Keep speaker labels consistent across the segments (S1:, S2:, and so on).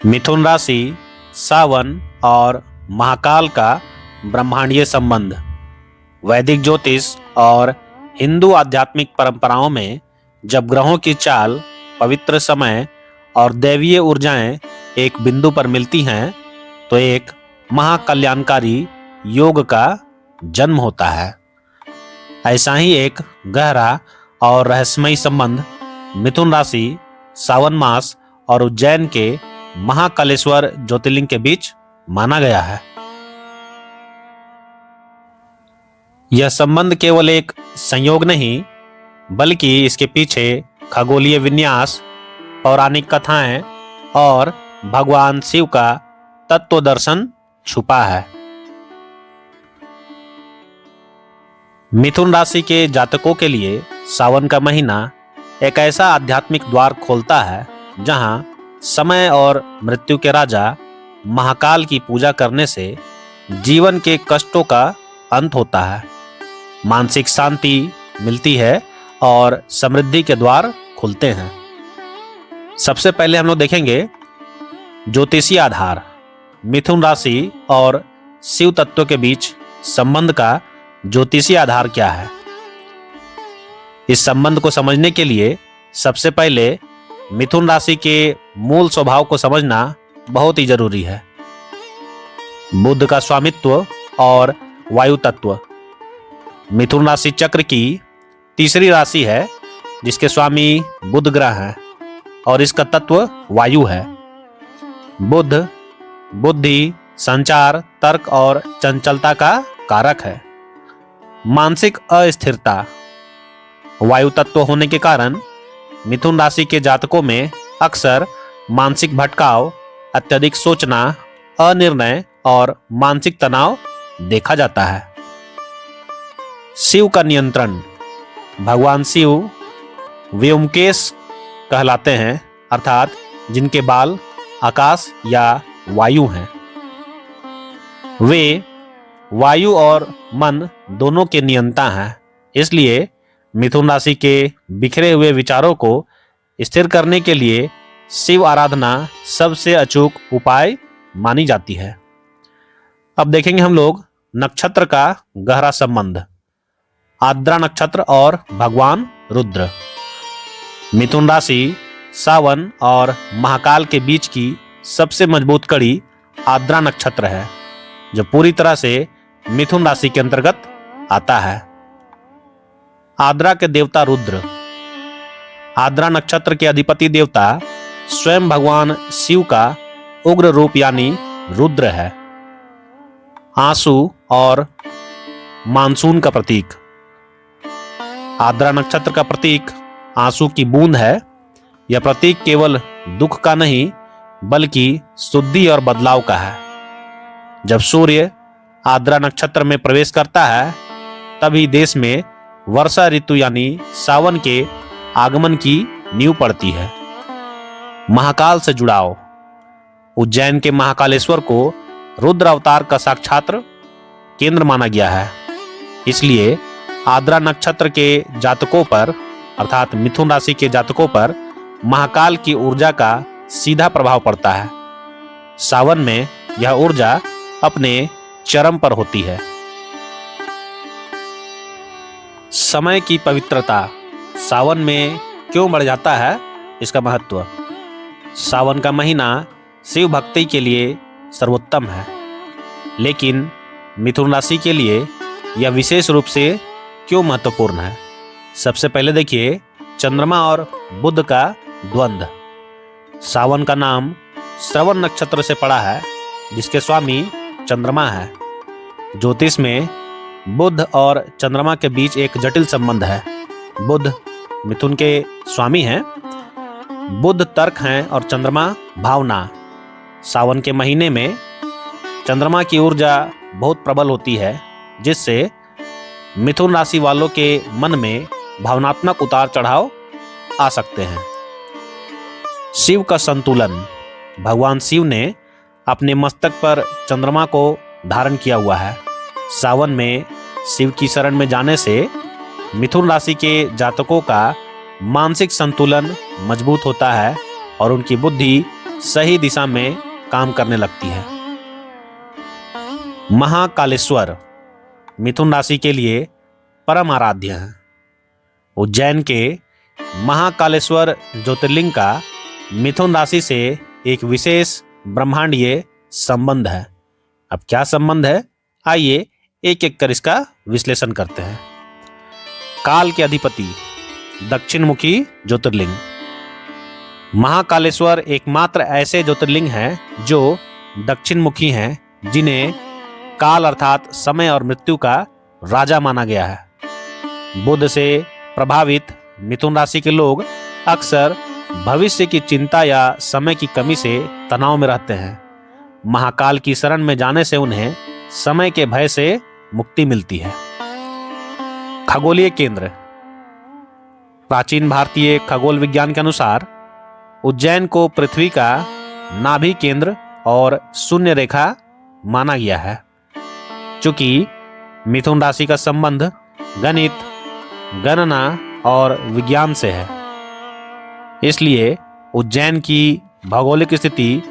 S1: मिथुन राशि, सावन और महाकाल का ब्रह्मांडीय संबंध। वैदिक ज्योतिष और हिंदू आध्यात्मिक परंपराओं में जब ग्रहों की चाल, पवित्र समय और दैवीय ऊर्जाएं एक बिंदु पर मिलती हैं तो एक महाकल्याणकारी योग का जन्म होता है। ऐसा ही एक गहरा और रहस्यमयी संबंध मिथुन राशि, सावन मास और उज्जैन के महाकालेश्वर ज्योतिर्लिंग के बीच माना गया है। यह संबंध केवल एक संयोग नहीं, बल्कि इसके पीछे खगोलीय विन्यास, पौराणिक कथाएं और भगवान शिव का तत्व दर्शन छुपा है। मिथुन राशि के जातकों के लिए सावन का महीना एक ऐसा आध्यात्मिक द्वार खोलता है जहां समय और मृत्यु के राजा महाकाल की पूजा करने से जीवन के कष्टों का अंत होता है, मानसिक शांति मिलती है और समृद्धि के द्वार खुलते हैं। सबसे पहले हम लोग देखेंगे ज्योतिषीय आधार। मिथुन राशि और शिव तत्व के बीच संबंध का ज्योतिषीय आधार क्या है? इस संबंध को समझने के लिए सबसे पहले मिथुन राशि के मूल स्वभाव को समझना बहुत ही जरूरी है। बुध का स्वामित्व और वायु तत्व। मिथुन राशि चक्र की तीसरी राशि है जिसके स्वामी बुध ग्रह हैं और इसका तत्व वायु है। बुध बुद्धि, संचार, तर्क और चंचलता का कारक है। मानसिक अस्थिरता। वायु तत्व होने के कारण मिथुन राशि के जातकों में अक्सर मानसिक भटकाव, अत्यधिक सोचना, अनिर्णय और मानसिक तनाव देखा जाता है। शिव का नियंत्रण। भगवान शिव व्योमकेश कहलाते हैं, अर्थात जिनके बाल आकाश या वायु हैं। वे वायु और मन दोनों के नियंता हैं, इसलिए मिथुन राशि के बिखरे हुए विचारों को स्थिर करने के लिए शिव आराधना सबसे अचूक उपाय मानी जाती है। अब देखेंगे हम लोग नक्षत्र का गहरा संबंध। आद्रा नक्षत्र और भगवान रुद्र। मिथुन राशि, सावन और महाकाल के बीच की सबसे मजबूत कड़ी आद्रा नक्षत्र है, जो पूरी तरह से मिथुन राशि के अंतर्गत आता है। आद्रा के देवता रुद्र। आद्रा नक्षत्र के अधिपति देवता स्वयं भगवान शिव का उग्र रूप यानी रुद्र है। आंसू और मानसून का प्रतीक। आद्रा नक्षत्र का प्रतीक आंसू की बूंद है। यह प्रतीक केवल दुख का नहीं बल्कि शुद्धि और बदलाव का है। जब सूर्य आद्रा नक्षत्र में प्रवेश करता है तभी देश में वर्षा ऋतु यानी सावन के आगमन की नींव पड़ती है। महाकाल से जुड़ाव। उज्जैन के महाकालेश्वर को रुद्र अवतार का साक्षात केंद्र माना गया है, इसलिए आद्रा नक्षत्र के जातकों पर अर्थात मिथुन राशि के जातकों पर महाकाल की ऊर्जा का सीधा प्रभाव पड़ता है। सावन में यह ऊर्जा अपने चरम पर होती है। समय की पवित्रता। सावन में क्यों बढ़ जाता है इसका महत्व। सावन का महीना शिव भक्ति के लिए सर्वोत्तम है, लेकिन मिथुन राशि के लिए यह विशेष रूप से क्यों महत्वपूर्ण है। सबसे पहले देखिए चंद्रमा और बुध का द्वंद्व। सावन का नाम श्रवण नक्षत्र से पड़ा है जिसके स्वामी चंद्रमा है। ज्योतिष में बुध और चंद्रमा के बीच एक जटिल संबंध है। बुध मिथुन के स्वामी हैं। बुध तर्क हैं और चंद्रमा भावना। सावन के महीने में चंद्रमा की ऊर्जा बहुत प्रबल होती है, जिससे मिथुन राशि वालों के मन में भावनात्मक उतार चढ़ाव आ सकते हैं। शिव का संतुलन। भगवान शिव ने अपने मस्तक पर चंद्रमा को धारण किया हुआ है। सावन में शिव की शरण में जाने से मिथुन राशि के जातकों का मानसिक संतुलन मजबूत होता है और उनकी बुद्धि सही दिशा में काम करने लगती है। महाकालेश्वर मिथुन राशि के लिए परम आराध्य है। उज्जैन के महाकालेश्वर ज्योतिर्लिंग का मिथुन राशि से एक विशेष ब्रह्मांडीय संबंध है। अब क्या संबंध है, आइए एक एक कर इसका विश्लेषण करते हैं। काल के अधिपति दक्षिण मुखी ज्योतिर्लिंग। महाकालेश्वर एकमात्र ऐसे ज्योतिर्लिंग हैं जो दक्षिण मुखी हैं, जिन्हें काल अर्थात समय और मृत्यु का राजा माना गया है। बुध से प्रभावित मिथुन राशि के लोग अक्सर भविष्य की चिंता या समय की कमी से तनाव में रहते हैं। महाकाल की शरण में जाने से उन्हें समय के भय से मुक्ति मिलती है। खगोलीय केंद्र। प्राचीन भारतीय खगोल विज्ञान के अनुसार उज्जैन को पृथ्वी का नाभि केंद्र और शून्य रेखा माना गया है। चूंकि मिथुन राशि का संबंध गणित, गणना और विज्ञान से है, इसलिए उज्जैन की भौगोलिक स्थिति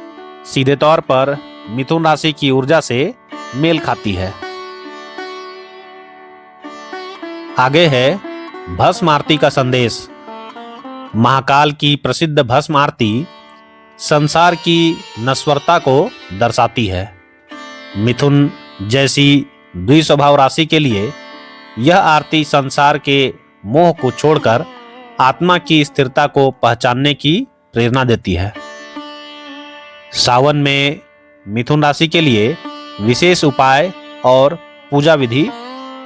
S1: सीधे तौर पर मिथुन राशि की ऊर्जा से मेल खाती है। आगे है भस्म आरती का संदेश। महाकाल की प्रसिद्ध भस्म आरती संसार की नश्वरता को दर्शाती है। मिथुन जैसी द्विस्वभाव राशि के लिए यह आरती संसार के मोह को छोड़कर आत्मा की स्थिरता को पहचानने की प्रेरणा देती है। सावन में मिथुन राशि के लिए विशेष उपाय और पूजा विधि,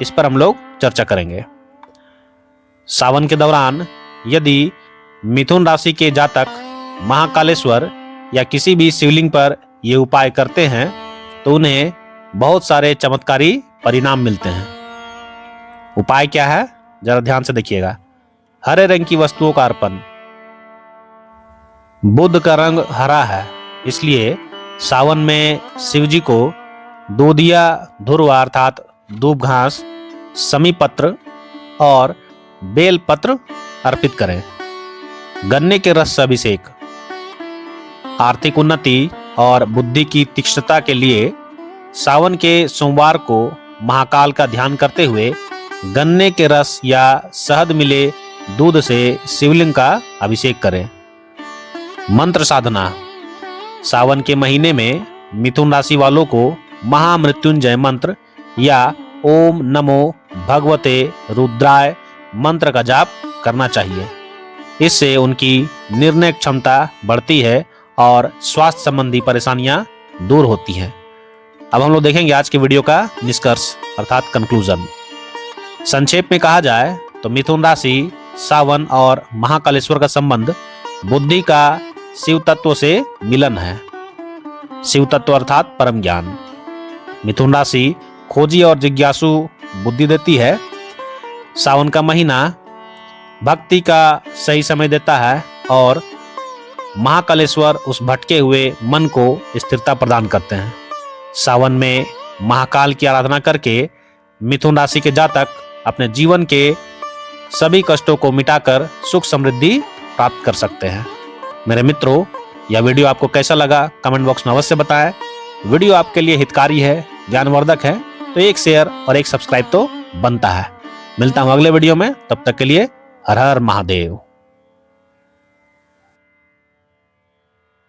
S1: इस पर हम लोग चर्चा करेंगे। सावन के दौरान यदि मिथुन राशि के जातक महाकालेश्वर या किसी भी शिवलिंग पर ये उपाय करते हैं तो उन्हें बहुत सारे चमत्कारी परिणाम मिलते हैं। उपाय क्या है, जरा ध्यान से देखिएगा। हरे रंग की वस्तुओं का अर्पण। बुध का रंग हरा है, इसलिए सावन में शिव जी को दूधिया धुर्वा अर्थात दूब घास, समी पत्र और बेल पत्र अर्पित करें। गन्ने के रस से अभिषेक। आर्थिक उन्नति और बुद्धि की तीक्ष्णता के लिए सावन के सोमवार को महाकाल का ध्यान करते हुए गन्ने के रस या शहद मिले दूध से शिवलिंग का अभिषेक करें। मंत्र साधना। सावन के महीने में मिथुन राशि वालों को महामृत्युंजय मंत्र या ओम नमो भगवते रुद्राय मंत्र का जाप करना चाहिए। इससे उनकी निर्णय क्षमता बढ़ती है और स्वास्थ्य संबंधी परेशानियां दूर होती हैं। अब हम लोग देखेंगे आज के वीडियो का निष्कर्ष अर्थात कंक्लूजन। संक्षेप में कहा जाए तो मिथुन राशि, सावन और महाकालेश्वर का संबंध बुद्धि का शिव तत्व से मिलन है। शिव तत्व अर्थात परम ज्ञान। मिथुन राशि खोजी और जिज्ञासु बुद्धि देती है। सावन का महीना भक्ति का सही समय देता है और महाकालेश्वर उस भटके हुए मन को स्थिरता प्रदान करते हैं। सावन में महाकाल की आराधना करके मिथुन राशि के जातक अपने जीवन के सभी कष्टों को मिटाकर सुख समृद्धि प्राप्त कर सकते हैं। मेरे मित्रों, यह वीडियो आपको कैसा लगा कमेंट बॉक्स में अवश्य बताएं। वीडियो आपके लिए हितकारी है, ज्ञानवर्धक है तो एक शेयर और एक सब्सक्राइब तो बनता है। मिलता हूं अगले वीडियो में, तब तक के लिए हर हर महादेव।